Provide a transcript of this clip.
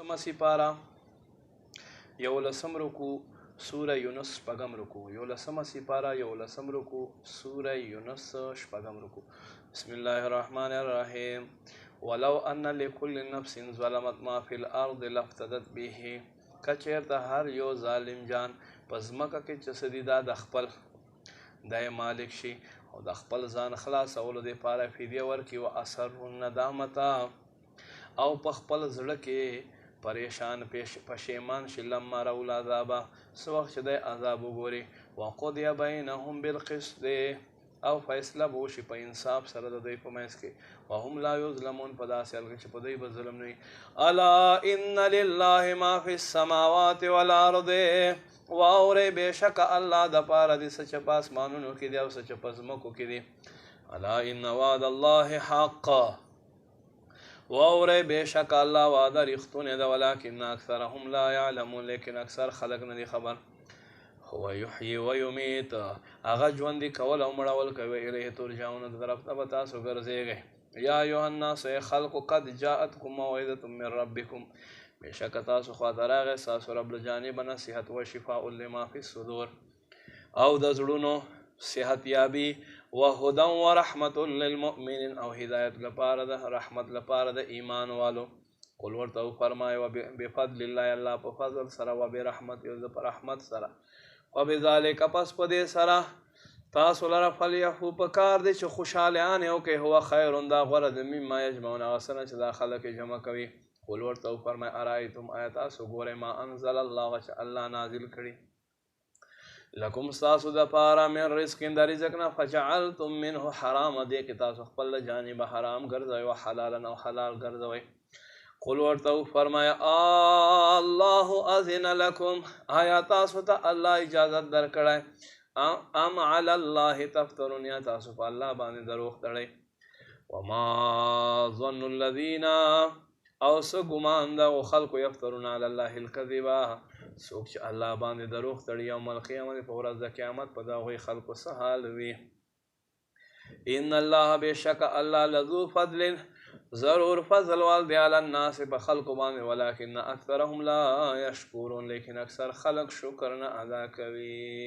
سمه سپاره یولسم رکوع سوره یونس شپږم رکوع یولسمه سپاره یولسم رکوع سوره یونس شپږم رکوع بسم الله الرحمن الرحیم ولو ان لكل نفس ظلمت ما في الارض لافتدت به کچیرته هر یو ظالم جان په ځمکه کې چې څه دي دا د خپل د مالک شي او د خپل ځان خلاصولو دپاره فدیه ورکړي و اسر الندامته او په خپل زړه کې پریشان پشیمان شي لما رأوا العذاب څه وخت چې دی عذاب وګوري وقضی بینهم بالقسط او فیصله به وشي په انصاف سره د دوی په منځ کې وهم لا یظلمون په داسې حال کې چې په دوی به ظلم نه وي الا ان لله ما فی السماوات والارض واورئ بېشکه الله دپاره دي څه چې په اسمانونو کې دي او څه چې په ځمکو کې دي الا ان وعد الله حق واورئ بېشکه الله وعده رښتونې ده ولکن اکثرهم لا یعلمون لیکن اکثر خلک نه دي خبر هو یحیی و یمیت هغه ژوندي کول او مړول کوي الیه ترجعون د طرف ته به تاسو ګرځېږئ یا ایها الناس ای خلقو قد جاءتکم موعظة من ربکم بېشکه تاسو خواته راغی ستاسو رب له جانبه نصیحت و شفاء لما فی الصدور او د زړونو صحت یابي وهدى ورحمة للمؤمنين او هدایت لپاره د رحمت لپاره د ایمان والو قل ورته وفرمایه بفضل الله الله په فضل سره و برحمت یو د رحمت سره وبذلک پس په دې سره تاسو لره فلیحو په کار دی چې خوشحالیانې وکړئ هو خیر دا غوره د مما یجمعون هغه څه نه چې دا خلک جمع کوي قل ورته وفرمایه ارایتم آیا تاسو ګورئ ما انزل الله چې الله نازل کړي لکم ستاسو دپاره من رزق د رزق نه فجعلتم منه حرام دی کې تاسو خپل له جانبه حرام ګرځوئ و حلالا او حلال ګرځوئ قل ورته وفرمایه الله اذن لکم آیا تاسو ته الله اجازت درکړی ام علی الله تفترون یا تاسو په الله باندې دروغ تړئ وما ظن الذین او څه ګمان دغو خلکو یفترون علی الله الکذبه څوک چې الله باندې دروغ تړي یوم القیامت په ورځ د قیامت په د هغوی خلکو څه حال وي ان الله بېشکه الله لذو فضل ضرور فضل وال دی علی الناس په خلکو باندې ولکن اکثرهم لا یشکرون لیکن اکثر خلک شکر نه ادا کوي